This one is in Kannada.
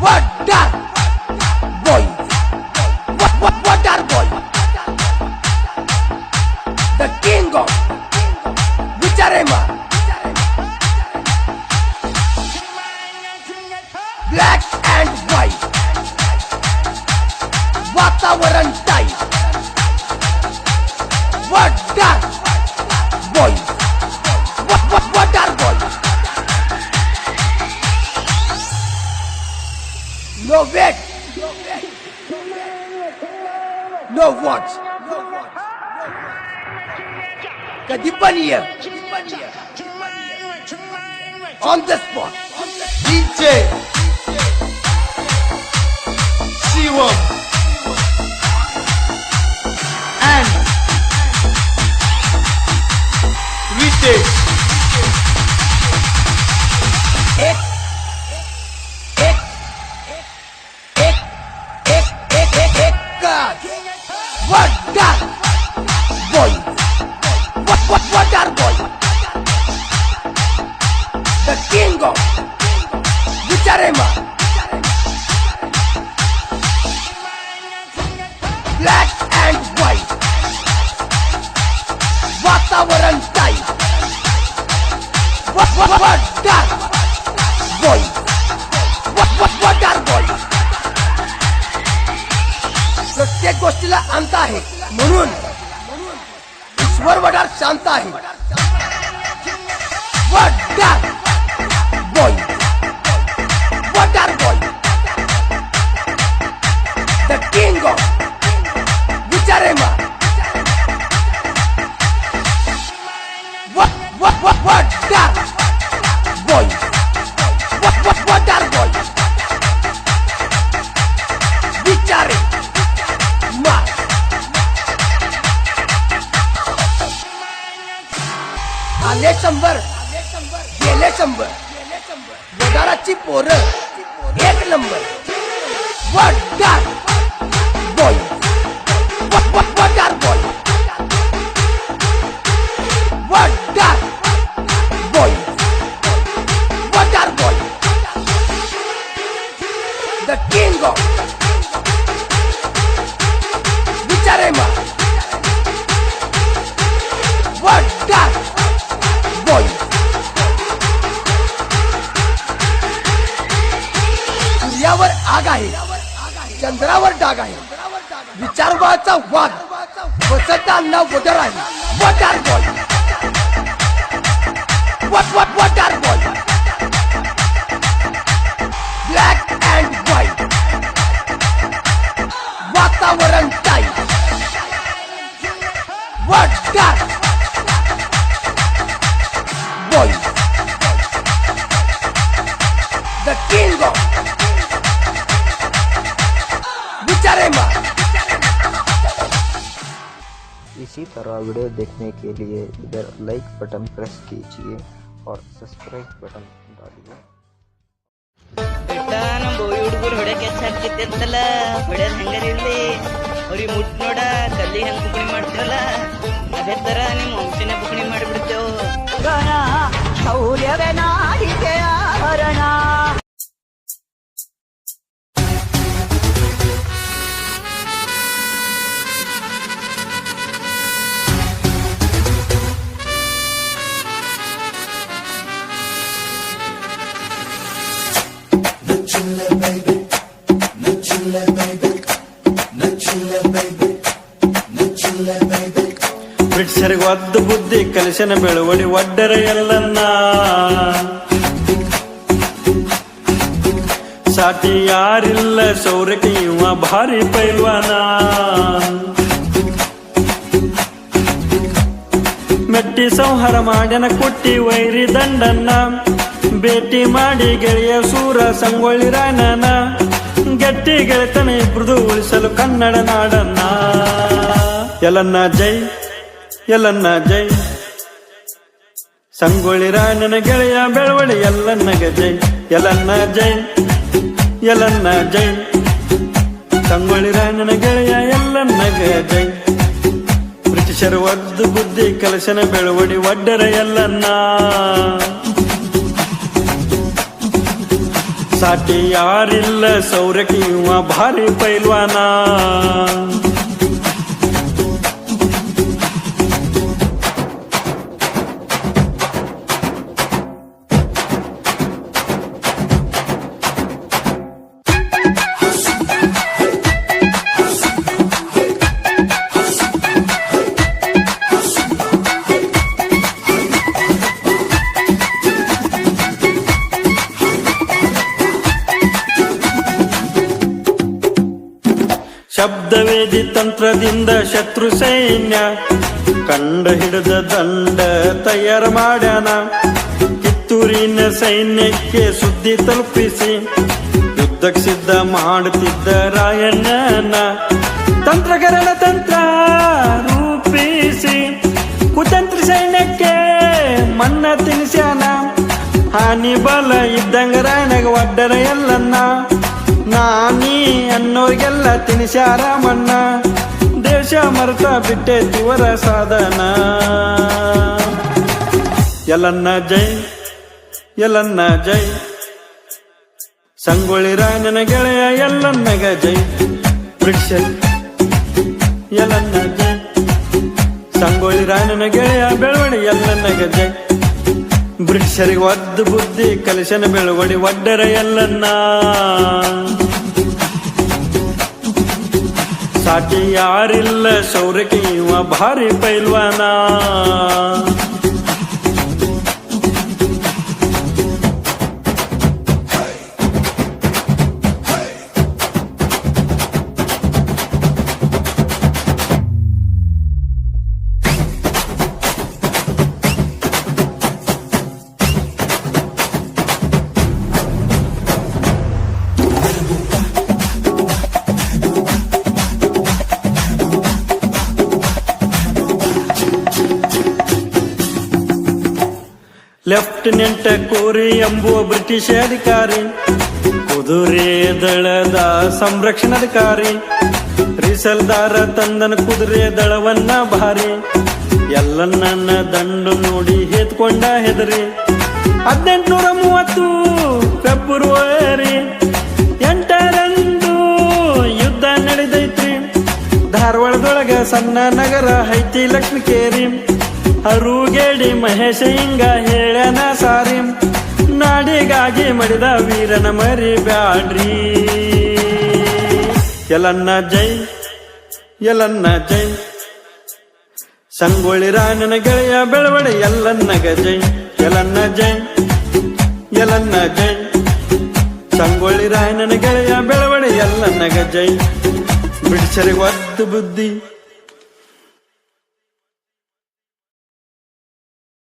What are boy? What are boy? The king of Vicharema. Black and white. वातावरण tight. What are boy? What are boy? No wait. No watch. कधी पण ये. On the spot. DJ Shivam and Ritesh. एक What are boy? What are boy? The king of Vicharema. Black and white. वातावरण tight. What are boy? What are boy? प्रत्येक गोष्टीला अंत आहे म्हणून ईश्वर वडार शांत आहे. What are boy? What are boy? The king of Vicharema. What are boy? What are boy? Vicharema. आले 100 गेले 100 वडाराची पोरं एक number. What are boy? What are boy? What are boy? What are boy? The king of Vicharema. What are boy? सूर्यावर आग आहे, चंद्रावर डाग आहे, विचारवाचा वाद वसताना वडर आहे. What are boy? What are boy? Black and white. वातावरण tight. What are boy? The king of Vicharema. इसी तरह वीडियो देखने के लिए इधर लाइक बटन प्रेस कीजिए और सब्सक्राइब बटन डालिए. ನಮ್ಮ ಬೋಯಿ ಹುಡುಗರು ಹೊಡೆಯಕ್ಕೆ ಹೆಚ್ಚಾಗ್ತಿತ್ತಲ್ಲ, ಹೊಡೆಯೋದು ಹಂಗಾರಿರ್ಲಿ ಅವ್ರಿಗೆ ಮುಟ್ ನೋಡ ಕಲ್ಲಿಗೆ ಹೆಂಗೆ ಪುಕಣಿ ಮಾಡ್ತೀವಲ್ಲ ಅದೇ ತರ ನಿಮ್ಮ ವಂಶನೇ ಪುಕಣಿ ಮಾಡಿಬಿಡ್ತೇವೆ. ಶೌರ್ಯವೇ ನಾಡಿಕೆಯ ಹರಣ. ಬ್ರಿಟಿಷರಿಗೆ ಒದ್ದು ಬುದ್ಧಿ ಕಲಿಸನ ಬೆಳವಡಿ ಒಡ್ಡರ ಎಲ್ಲನ್ನ ಸಾಟಿ ಯಾರಿಲ್ಲ ಸೌರಕ್ಕೆ ಇವ ಭಾರಿ ಪೈಲ್ವಾನ. ಮೆಟ್ಟಿ ಸಂಹಾರ ಮಾಡ್ಯನ ಕೊಟ್ಟಿ ವೈರಿ ದಂಡನ್ನ ಭೇಟಿ ಮಾಡಿ ಗೆಳೆಯ ಸೂರ ಸಂಗೊಳ್ಳಿ ರಾಯಣ್ಣನ ಗಟ್ಟಿ ಗೆಳೆತನ ಇಬ್ರದು ಉಳಿಸಲು ಕನ್ನಡ ನಾಡನ್ನ. ಎಲ್ಲನ್ನ ಜೈ ಎಲ್ಲನ್ನ ಜೈ ಸಂಗೊಳ್ಳಿ ರಾಯಣ್ಣನ ಗೆಳೆಯ ಬೆಳವಡಿ ಎಲ್ಲನ್ನಗ ಜೈ. ಎಲ್ಲನ್ನ ಜೈ ಎಲ್ಲನ್ನ ಜೈ ಸಂಗೊಳ್ಳಿ ರಾಯಣ್ಣನ ಗೆಳೆಯ ಎಲ್ಲನ್ನಗ ಜೈ. ಬ್ರಿಟಿಷರು ಒದ್ದು ಬುದ್ಧಿ ಕಲಸನ ಬೆಳವಡಿ ಒಡ್ಡರ ಎಲ್ಲನ್ನ ಸಾಟಿ ಯಾರಿಲ್ಲ ಸೌರಕ್ಕೆ ಇವ ಭಾರಿ ಪೈಲ್ವಾನ. ಶಬ್ದವೇದಿ ತಂತ್ರದಿಂದ ಶತ್ರು ಸೈನ್ಯ ಕಂಡ ಹಿಡಿದ ದಂಡ ತಯಾರ ಮಾಡ್ಯಾನ. ಕಿತ್ತೂರಿನ ಸೈನ್ಯಕ್ಕೆ ಸುದ್ದಿ ತಲುಪಿಸಿ ಯುದ್ಧಕ್ಕೆ ಸಿದ್ಧ ಮಾಡುತ್ತಿದ್ದ ರಾಯಣ್ಣನ ತಂತ್ರಗರಣ ತಂತ್ರ ರೂಪಿಸಿ ಕುತಂತ್ರ ಸೈನ್ಯಕ್ಕೆ ಮನ್ನ ತಿನಿಸ್ಯಾನ. ಹಾನಿ ಬಲ ಇದ್ದಂಗ ರಾಯಣಗ ಒಡ್ಡರ ಎಲ್ಲನ್ನ ನಾನಿ ಅನ್ನೋರ್ಗೆಲ್ಲ ತಿನಿಸ್ಯಾರ ಮನ್ನ. ದೇಶ ಮರೆತ ಬಿಟ್ಟೇತಿವರ ಸಾಧನ. ಎಲ್ಲನ್ನ ಜೈ ಎಲ್ಲನ್ನ ಜೈ ಸಂಗೊಳ್ಳಿ ರಾಯಣ್ಣನ ಗೆಳೆಯ ಎಲ್ಲನ್ನಗ ಜೈ. ಬ್ರಿಟಿಷರ್ ಎಲ್ಲನ್ನ ಜೈ ಸಂಗೊಳ್ಳಿ ರಾಯಣ್ಣನ ಗೆಳೆಯ ಬೆಳವಡಿ ಎಲ್ಲನ್ನಗ ಜೈ. ಬ್ರಿಟಿಷರಿಗೆ ಒದ್ದು ಬುದ್ಧಿ ಕಲಿಸನ ಬೆಳವಡಿ ಒಡ್ಡರ ಎಲ್ಲನ್ನ. ಸಾಟಿ ಯಾರಿಲ್ಲ ಶೌರ್ಯಕ್ಕೆ ಇವ ಭಾರಿ ಪೈಲ್ವಾನ. ಲೆಫ್ಟಿನೆಂಟ್ ಕೋರಿ ಎಂಬುವ ಬ್ರಿಟಿಷ್ ಅಧಿಕಾರಿ, ಕುದುರೆ ದಳದ ಸಂರಕ್ಷಣಾಧಿಕಾರಿ. ರಿಸಲ್ದಾರ ತಂದನ ಕುದುರೆ ದಳವನ್ನ ಭಾರಿ, ಎಲ್ಲನ್ನ ದಂಡು ನೋಡಿ ಹೇತ್ಕೊಂಡ ಹೆದರಿ. 1830 ಫೆಬ್ರವರಿ 8ರಂದು ಯುದ್ಧ ನಡೆದೈತ್ರಿ. ಧಾರವಾಡದೊಳಗ ಸಣ್ಣ ನಗರ ಐತಿ ಲಕ್ಷ್ಮಿಕೇರಿ. ಅರುಗೇಡಿ ಮಹೇಶ ಹಿಂಗ ಹೇಳನ ಸಾರಿ, ನಾಡಿಗಾಗಿ ಮಡಿದ ವೀರನ ಮರಿ ಬ್ಯಾಡ್ರಿ. ಎಲ್ಲನ್ನ ಜೈ ಎಲ್ಲನ್ನ ಜೈ ಸಂಗೊಳ್ಳಿ ರಾಯಣ್ಣನ ಗೆಳೆಯ ಬೆಳವಡಿ ಎಲ್ಲನ್ನಗ ಜೈ. ಎಲ್ಲನ್ನ ಜೈ ಎಲ್ಲನ್ನ ಜೈ ಸಂಗೊಳ್ಳಿ ರಾಯಣ್ಣನ ಗೆಳೆಯ ಬೆಳವಡಿ ಎಲ್ಲನ್ನಗ ಜೈ. ಬ್ರಿಟಿಷರಿಗೆ ಒದ್ದು ಬುದ್ಧಿ